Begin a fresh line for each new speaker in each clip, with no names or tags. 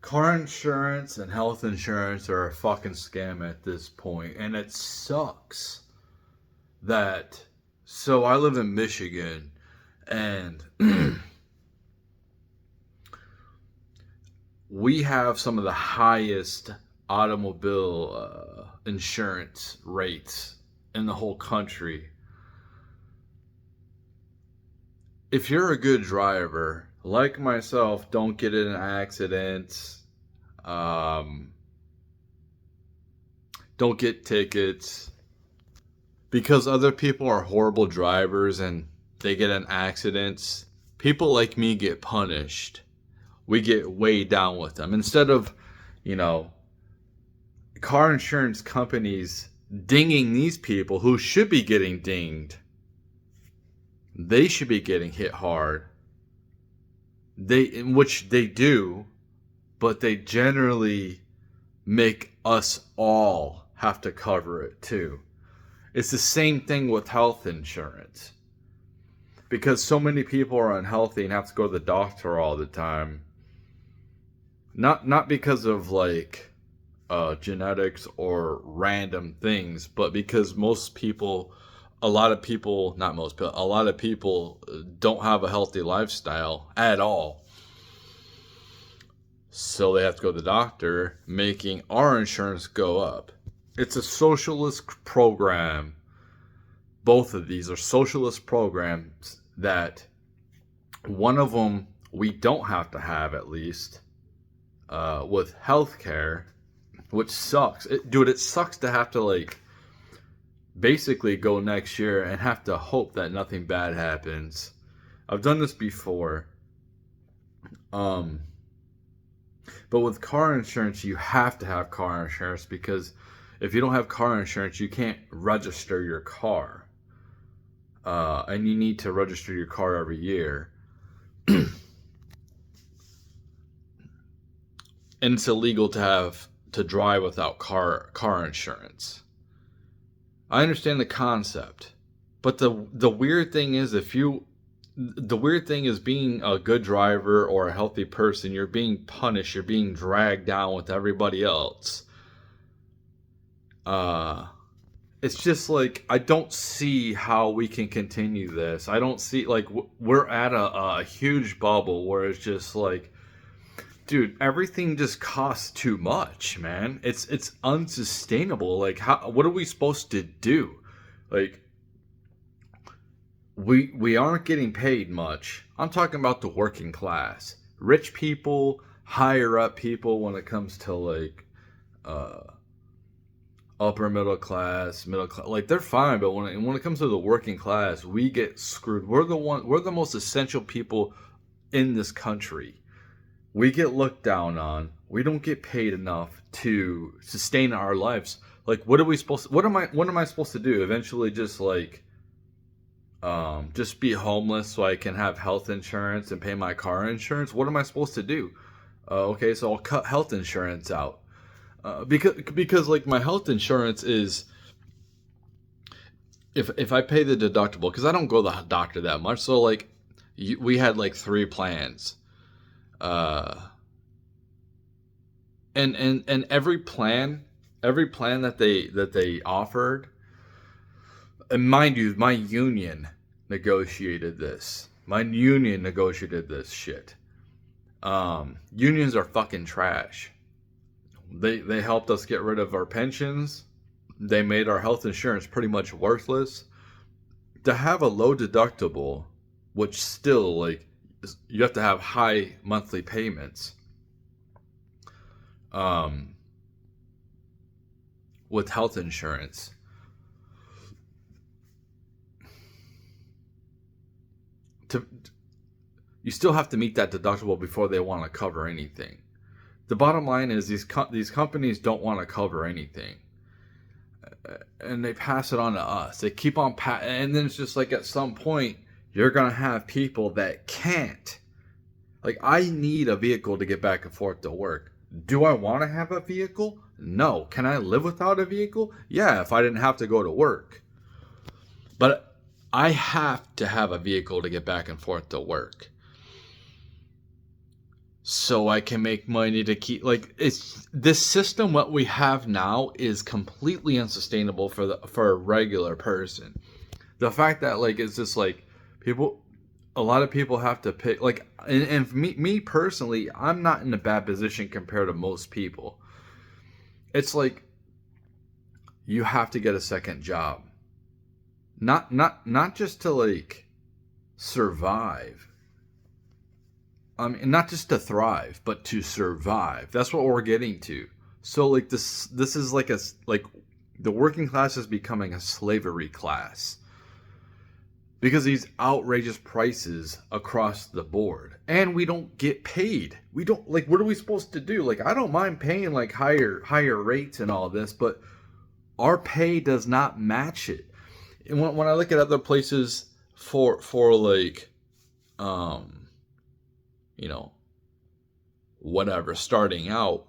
Car insurance and health insurance are a fucking scam at this point, and it sucks that. So I live in Michigan, and we have some of the highest automobile insurance rates in the whole country. If you're a good driver, like myself, don't get in accidents, um, don't get tickets because other people are horrible drivers and they get in accidents. People like me get punished. We get way down with them instead of, you know, car insurance companies dinging these people who should be getting dinged. They should be getting hit hard. In which they do, but they generally make us all have to cover it too. It's the same thing with health insurance. Because so many people are unhealthy and have to go to the doctor all the time. Not because of like genetics or random things, but because a lot of people, not most, but a lot of people don't have a healthy lifestyle at all. So they have to go to the doctor, making our insurance go up. It's a socialist program. Both of these are socialist programs that one of them we don't have to have, at least with healthcare, which sucks. Dude, it sucks to have to like basically go next year and have to hope that nothing bad happens. I've done this before. Um, but with car insurance, you have to have car insurance because if you don't have car insurance, you can't register your car. And you need to register your car every year. And it's illegal to drive without car insurance. I understand the concept, but the weird thing is the weird thing is being a good driver or a healthy person, you're being punished, you're being dragged down with everybody else. It's just like I don't see how we can continue this. I don't see like we're at a huge bubble where it's just like, dude, everything just costs too much, man. It's unsustainable. Like, what are we supposed to do? Like, we aren't getting paid much. I'm talking about the working class, rich people, higher up people. When it comes to like uh, upper middle class, like they're fine. But when it comes to the working class, we get screwed. We're the most essential people in this country. We get looked down on. We don't get paid enough to sustain our lives. Like, what are we supposed to, what am I supposed to do? Eventually just like just be homeless so I can have health insurance and pay my car insurance? What am I supposed to do? Okay, so I'll cut health insurance out. Because like my health insurance is, if I pay the deductible, because I don't go to the doctor that much, so like we had like 3 plans. Uh, and every plan that they offered, and mind you, my union negotiated this. My union negotiated this shit. Unions are fucking trash. They helped us get rid of our pensions. They made our health insurance pretty much worthless. To have a low deductible, which still like you have to have high monthly payments. Um, with health insurance, to you still have to meet that deductible before they want to cover anything. The bottom line is these companies don't want to cover anything, and they pass it on to us. They keep on and then it's just like at some point you're gonna have people that can't. Like, I need a vehicle to get back and forth to work. Do I want to have a vehicle? No. Can I live without a vehicle? Yeah, if I didn't have to go to work. But I have to have a vehicle to get back and forth to work. so I can make money to keep, like, it's this system. What we have now is completely unsustainable for a regular person. The fact that, like, it's just like people, a lot of people have to pay, like, and me personally, I'm not in a bad position compared to most people. It's like you have to get a second job, not just to, like, survive. Not just to thrive, but to survive. That's what we're getting to. So, like, this is like the working class is becoming a slavery class because these outrageous prices across the board, and we don't get paid. We don't, like, what are we supposed to do? Like, I don't mind paying, like, higher rates and all this, but our pay does not match it. And when I look at other places for like, you know, whatever, starting out,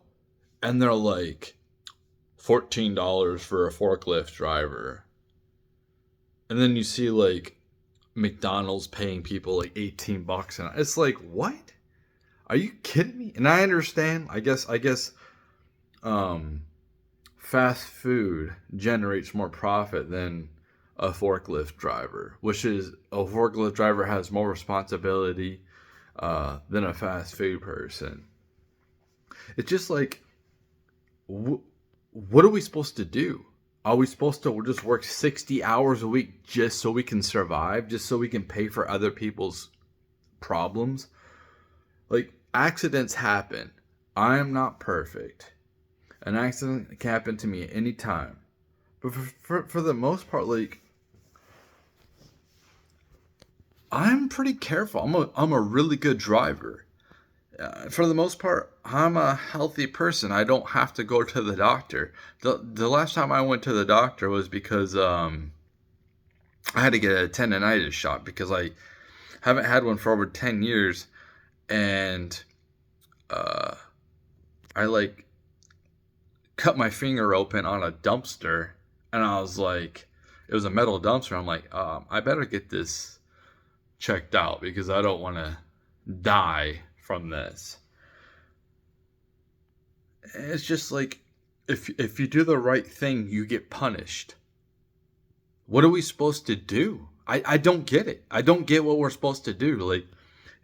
and they're like $14 for a forklift driver, and then you see, like, McDonald's paying people like $18 an hour. It's like, what? Are you kidding me? And I understand. I guess, fast food generates more profit than a forklift driver, which is, a forklift driver has more responsibility than a fast food person. It's just like, what are we supposed to do? Are we supposed to just work 60 hours a week just so we can survive, just so we can pay for other people's problems? Like, accidents happen. I am not perfect. An accident can happen to me at any time. But for the most part, like, I'm pretty careful. I'm a really good driver. For the most part, I'm a healthy person. I don't have to go to the doctor. The last time I went to the doctor was because I had to get a tendonitis shot because I haven't had one for over 10 years, and I, like, cut my finger open on a dumpster, and I was like, it was a metal dumpster. I'm like, I better get this checked out because I don't want to die from this. It's just like, if you do the right thing, you get punished. What are we supposed to do? I don't get it. I don't get what we're supposed to do. Like,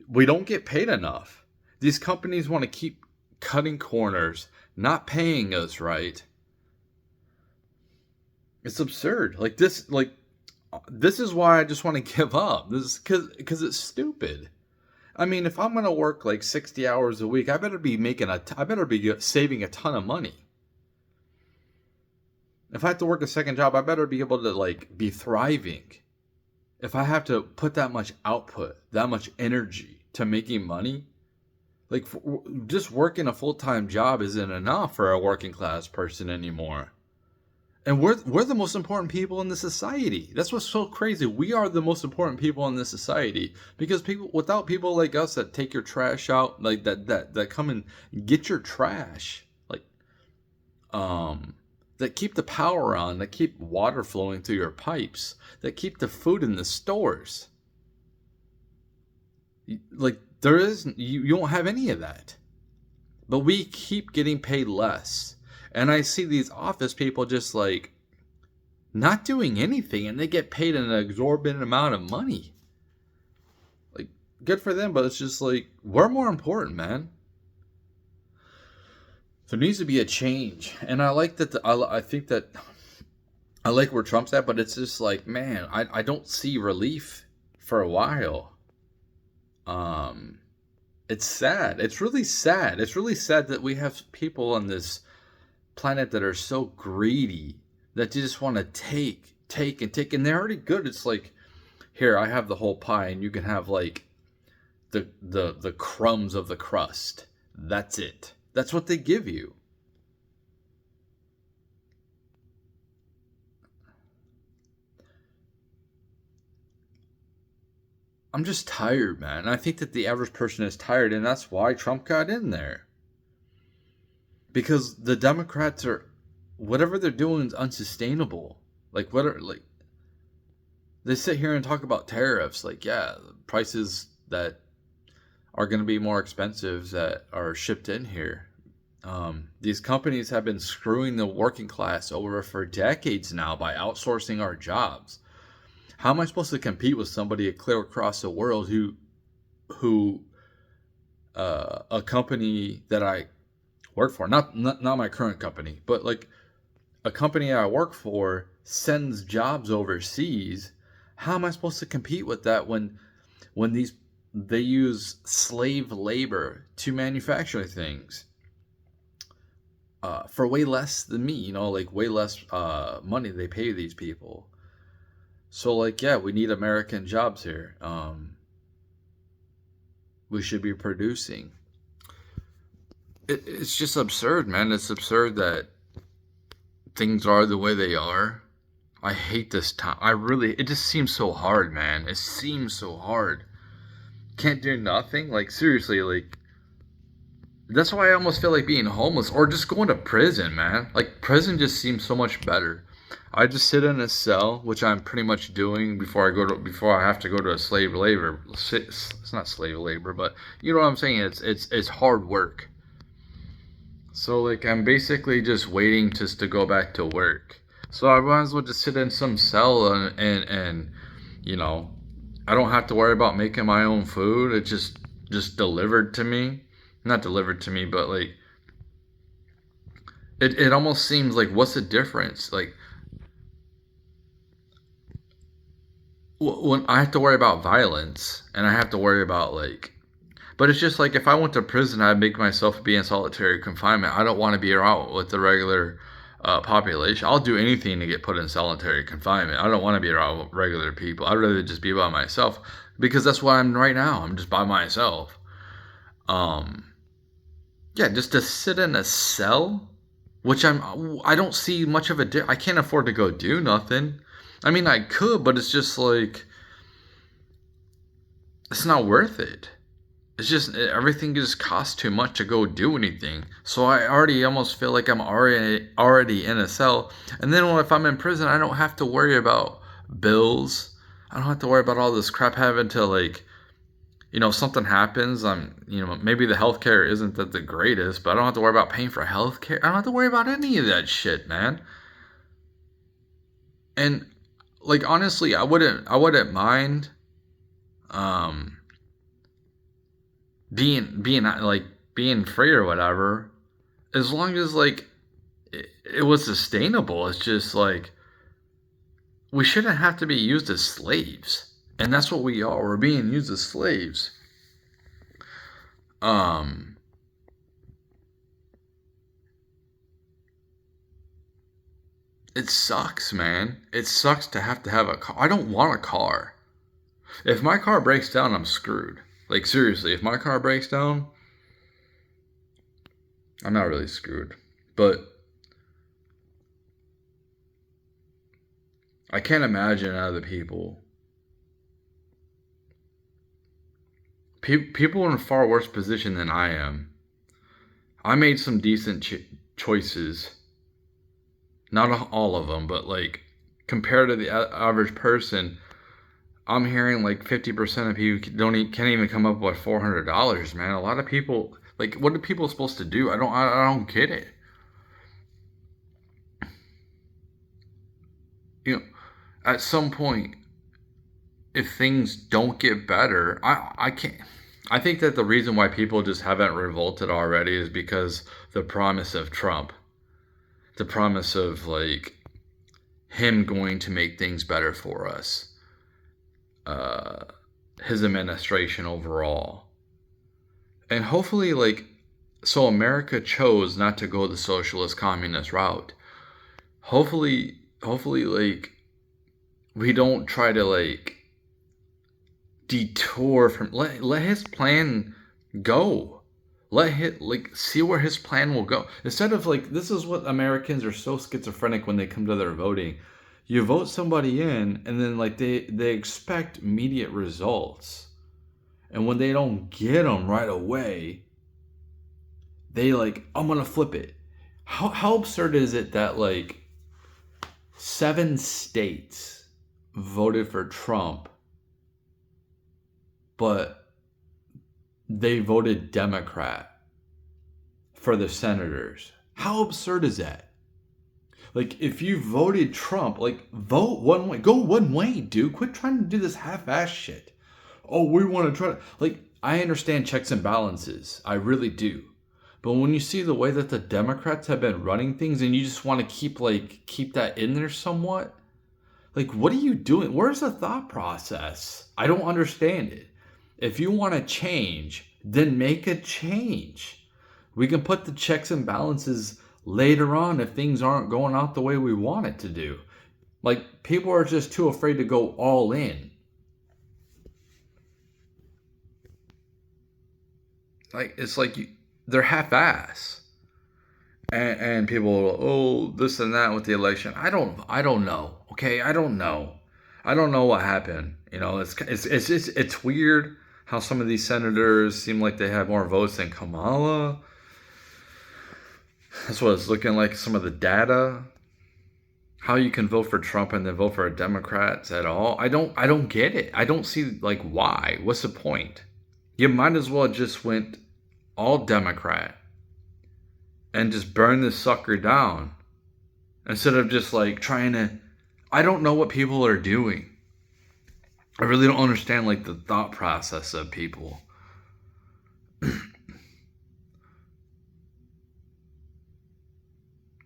we don't get paid enough. These companies want to keep cutting corners, not paying us right. It's absurd. Like, this is why I just want to give up. This is because it's stupid. I mean, if I'm gonna work like 60 hours a week, I better be saving a ton of money. If I have to work a second job, I better be able to, like, be thriving. If I have to put that much output, that much energy to making money, like, just working a full-time job isn't enough for a working class person anymore. And we're the most important people in the society. That's what's so crazy. We are the most important people in this society because without people like us that take your trash out, like that come and get your trash, like, that keep the power on, that keep water flowing through your pipes, that keep the food in the stores. Like, you don't have any of that. But we keep getting paid less. And I see these office people just, like, not doing anything, and they get paid an exorbitant amount of money. Like, good for them, but it's just like, we're more important, man. There needs to be a change. And I like that, I think that, I like where Trump's at, but it's just like, man, I don't see relief for a while. It's sad. It's really sad. It's really sad that we have people on this planet that are so greedy that just want to take, and they're already good. It's like, here, I have the whole pie, and you can have, like, the crumbs of the crust. That's it. That's what they give you. I'm just tired, man. I think that the average person is tired, and that's why Trump got in there. Because the Democrats are, whatever they're doing is unsustainable. Like, they sit here and talk about tariffs. Like, yeah, prices that are going to be more expensive that are shipped in here. These companies have been screwing the working class over for decades now by outsourcing our jobs. How am I supposed to compete with somebody clear across the world who a company that I work for, not my current company, but like a company I work for sends jobs overseas? How am I supposed to compete with that when they use slave labor to manufacture things for way less than me? Like way less money they pay these people. So like, yeah, we need American jobs here. We should be producing. It's just absurd, man. It's absurd that things are the way they are. I hate this time. It just seems so hard, man. It seems so hard. Can't do nothing. Like, seriously, like, that's why I almost feel like being homeless or just going to prison, man. Like, prison just seems so much better. I just sit in a cell, which I'm pretty much doing before I have to go to a slave labor. It's not slave labor, but you know what I'm saying. It's hard work. So like I'm basically just waiting just to go back to work. So I might as well just sit in some cell and you know, I don't have to worry about making my own food. It's just delivered to me. Not delivered to me, but like it almost seems like, what's the difference? Like when I have to worry about violence and I have to worry about like, but it's just like if I went to prison, I'd make myself be in solitary confinement. I don't want to be around with the regular population. I'll do anything to get put in solitary confinement. I don't want to be around regular people. I'd rather just be by myself because that's what I'm right now. I'm just by myself. Um, yeah, just to sit in a cell, which I don't see much of I can't afford to go do nothing. I mean, I could, but it's just like it's not worth it. It's just everything just costs too much to go do anything. So I already almost feel like I'm already in a cell. And then if I'm in prison, I don't have to worry about bills. I don't have to worry about all this crap having to like, something happens. Maybe the healthcare isn't the greatest, but I don't have to worry about paying for healthcare. I don't have to worry about any of that shit, man. And like honestly, I wouldn't mind um being free or whatever, as long as like it was sustainable. It's just like we shouldn't have to be used as slaves, and that's what we are. We're being used as slaves. um it sucks, man. It sucks to have a car. I don't want a car. If my car breaks down, I'm screwed. Like seriously, if my car breaks down, I'm not really screwed. But I can't imagine other people in a far worse position than I am. I made some decent choices. Not all of them, but like compared to the average person, I'm hearing like 50% of people can't even come up with $400. Man, a lot of people, like, what are people supposed to do? I don't get it. You know, at some point, if things don't get better, I can't. I think that the reason why people just haven't revolted already is because the promise of Trump, the promise of like him going to make things better for us, uh, his administration overall, and hopefully like, so America chose not to go the socialist communist route. Hopefully like we don't try to like detour from let his plan go. Let him like see where his plan will go. Instead of like, this is what Americans are so schizophrenic when they come to their voting. You vote somebody in and then like they expect immediate results. And when they don't get them right away, they like, I'm gonna flip it. How absurd is it that like 7 states voted for Trump, but they voted Democrat for the senators. How absurd is that? Like, if you voted Trump, like, vote one way. Go one way, dude. Quit trying to do this half-ass shit. Oh, we want to try to... Like, I understand checks and balances. I really do. But when you see the way that the Democrats have been running things and you just want to keep that in there somewhat, like, what are you doing? Where's the thought process? I don't understand it. If you want to change, then make a change. We can put the checks and balances later on if things aren't going out the way we want it to do. Like, people are just too afraid to go all in. Like, it's like they're half-ass. And people, oh, this and that with the election. I don't know. Okay, I don't know. I don't know what happened. You know, it's weird how some of these senators seem like they have more votes than Kamala. That's what it's looking like. Some of the data. How you can vote for Trump and then vote for a Democrat at all? I don't get it. I don't see, like, why. What's the point? You might as well just went all Democrat and just burn this sucker down instead of just like trying to... I don't know what people are doing. I really don't understand like the thought process of people.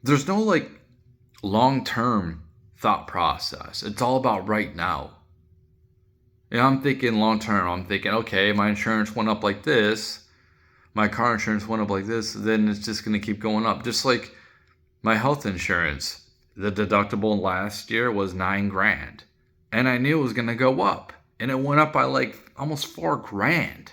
There's no like long-term thought process. It's all about right now. And I'm thinking long-term. I'm thinking, okay, my insurance went up like this. My car insurance went up like this, then it's just going to keep going up. Just like my health insurance, the deductible last year was $9,000, and I knew it was going to go up, and it went up by like almost $4,000.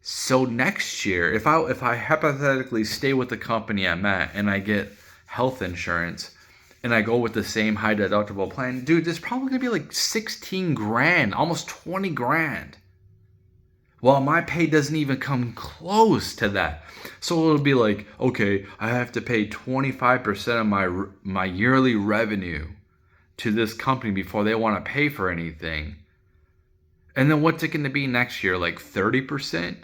So next year, if I hypothetically stay with the company I'm at and I get health insurance and I go with the same high deductible plan, dude, it's probably going to be like $16,000, almost $20,000. Well, my pay doesn't even come close to that. So it'll be like, okay, I have to pay 25% of my yearly revenue to this company before they want to pay for anything. And then what's it going to be next year? Like 30%?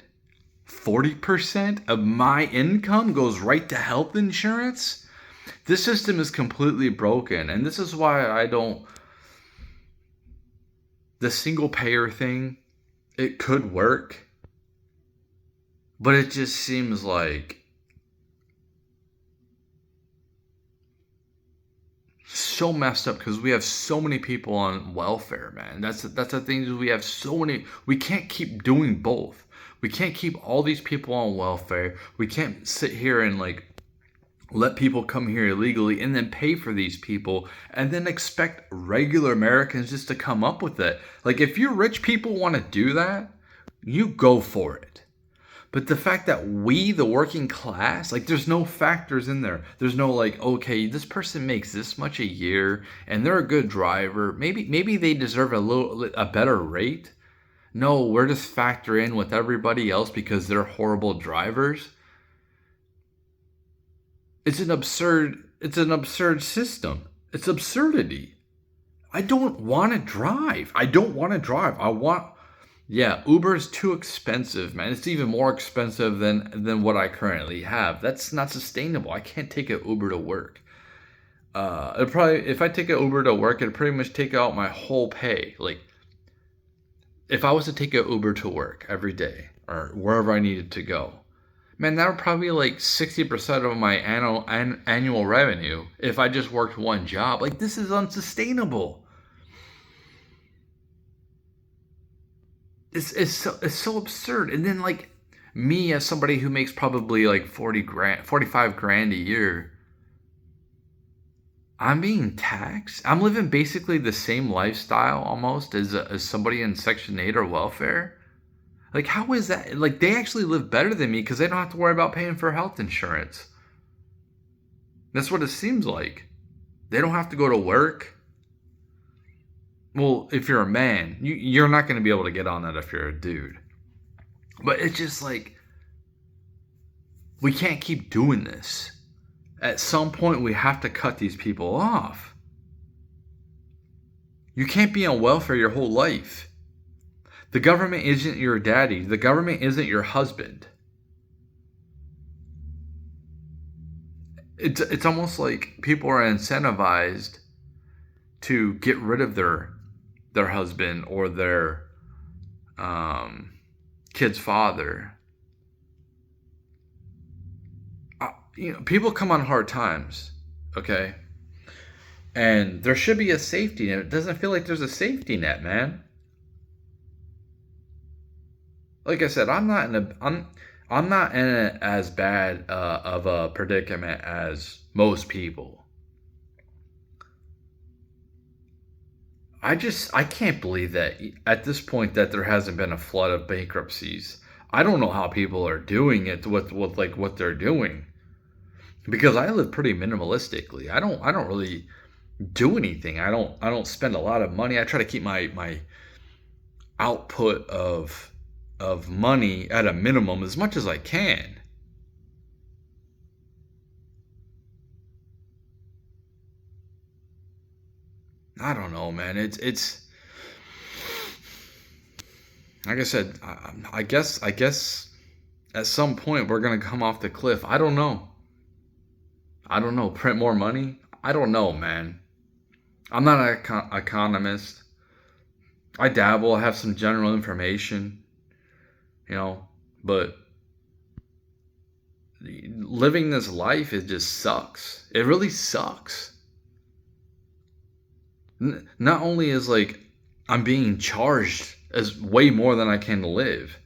40% of my income goes right to health insurance? This system is completely broken. And this is why I don't... The single payer thing, it could work, but it just seems like so messed up because we have so many people on welfare, man. That's the thing. We have so many. We can't keep doing both. We can't keep all these people on welfare. We can't sit here and like let people come here illegally and then pay for these people and then expect regular Americans just to come up with it. Like, if you rich people want to do that, you go for it. But the fact that we, the working class, like, there's no factors in there. There's no like, okay, this person makes this much a year and they're a good driver. Maybe they deserve a better rate. No, we're just factor in with everybody else because they're horrible drivers. It's an absurd system. It's absurdity. I don't want to drive. Yeah, Uber is too expensive, man. It's even more expensive than what I currently have. That's not sustainable. I can't take an Uber to work. If I take an Uber to work, it'd pretty much take out my whole pay. Like, if I was to take an Uber to work every day or wherever I needed to go, man, that would probably be like 60% of my annual revenue if I just worked one job. Like, this is unsustainable. It's so absurd. And then like me as somebody who makes probably like 45 grand a year, I'm being taxed. I'm living basically the same lifestyle almost as somebody in Section 8 or welfare. Like, how is that? Like, they actually live better than me because they don't have to worry about paying for health insurance. That's what it seems like. They don't have to go to work. Well, if you're a man, you're not going to be able to get on that if you're a dude. But it's just like, we can't keep doing this. At some point, we have to cut these people off. You can't be on welfare your whole life. The government isn't your daddy. The government isn't your husband. It's almost like people are incentivized to get rid of their husband or their kid's father. People come on hard times, okay? And there should be a safety net. It doesn't feel like there's a safety net, man. Like I said, I'm not in as bad of a predicament as most people. I can't believe that at this point that there hasn't been a flood of bankruptcies. I don't know how people are doing it with like what they're doing, because I live pretty minimalistically. I don't really do anything. I don't spend a lot of money. I try to keep my output of money at a minimum as much as I can. I don't know, man. It's like I said. I guess at some point we're gonna come off the cliff. I don't know. I don't know. Print more money? I don't know, man. I'm not an economist. I dabble. I have some general information, but living this life, it just sucks. It really sucks. Not only is like I'm being charged as way more than I can live,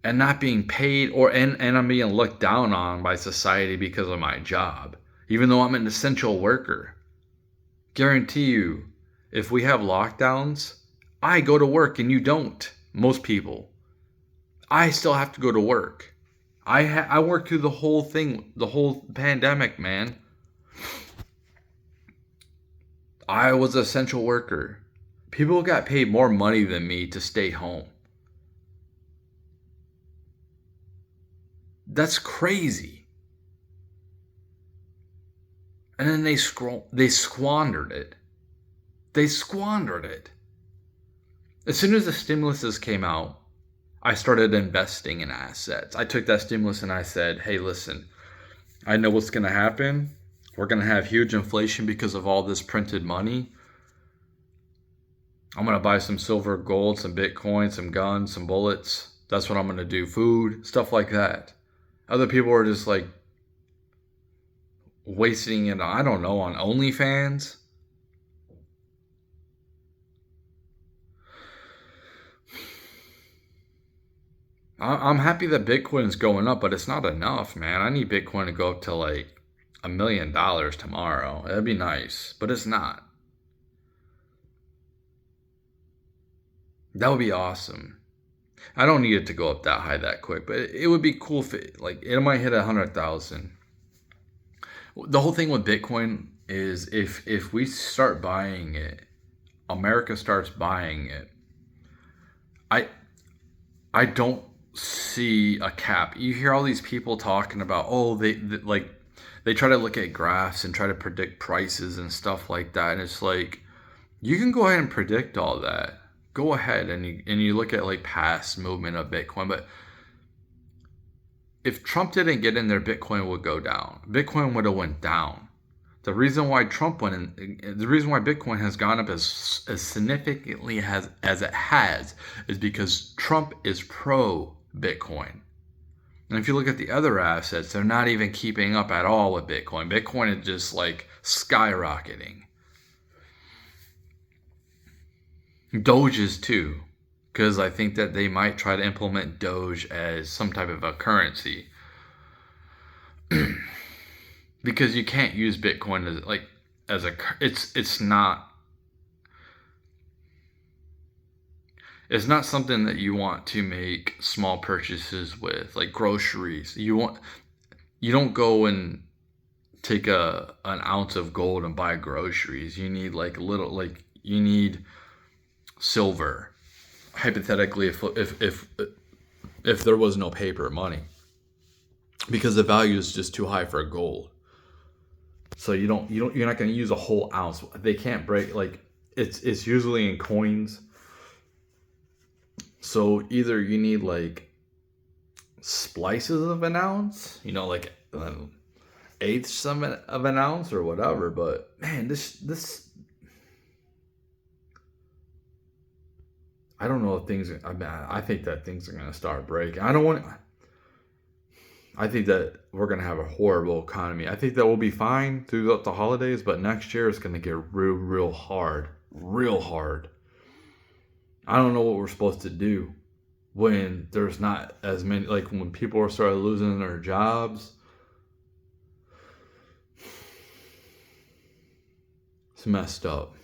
and not being paid, and I'm being looked down on by society because of my job, even though I'm an essential worker. Guarantee you, if we have lockdowns, I go to work and you don't. Most people. I still have to go to work. I worked through the whole thing, the whole pandemic, man. I was an essential worker. People got paid more money than me to stay home. That's crazy. And then they squandered it. They squandered it. As soon as the stimuluses came out, I started investing in assets. I took that stimulus and I said, hey, listen, I know what's going to happen. We're going to have huge inflation because of all this printed money. I'm going to buy some silver, gold, some Bitcoin, some guns, some bullets. That's what I'm going to do. Food, stuff like that. Other people are just like wasting it, I don't know, on OnlyFans. I'm happy that Bitcoin's going up, but it's not enough, man. I need Bitcoin to go up to like $1 million tomorrow. That'd be nice, but it's not. That would be awesome. I don't need it to go up that high that quick, but it would be cool if it might hit 100,000. The whole thing with Bitcoin is if we start buying it, America starts buying it. I I don't see a cap. You hear all these people talking about, oh, they try to look at graphs and try to predict prices and stuff like that, and it's like you can go ahead and predict all that. Go ahead and you look at like past movement of Bitcoin, but if Trump didn't get in there, Bitcoin would go down. Bitcoin would have went down. The reason why Trump went in, the reason why Bitcoin has gone up as significantly as it has, is because Trump is pro Bitcoin. And if you look at the other assets, they're not even keeping up at all with Bitcoin. Bitcoin is just like skyrocketing. Doge's too, because I think that they might try to implement Doge as some type of a currency. Because you can't use Bitcoin it's not something that you want to make small purchases with, like groceries. You don't go and take an ounce of gold and buy groceries. You need you need silver. Hypothetically, if there was no paper money, because the value is just too high for gold. So you're not going to use a whole ounce. They can't break, like, it's usually in coins. So either you need like splices of an ounce, like eighths of an ounce or whatever. But man, this I don't know if things. I think that things are gonna start breaking. I don't want. I think that we're gonna have a horrible economy. I think that we'll be fine throughout the holidays, but next year is gonna get real hard, real hard. I don't know what we're supposed to do when there's not as many. Like when people are starting losing their jobs. It's messed up.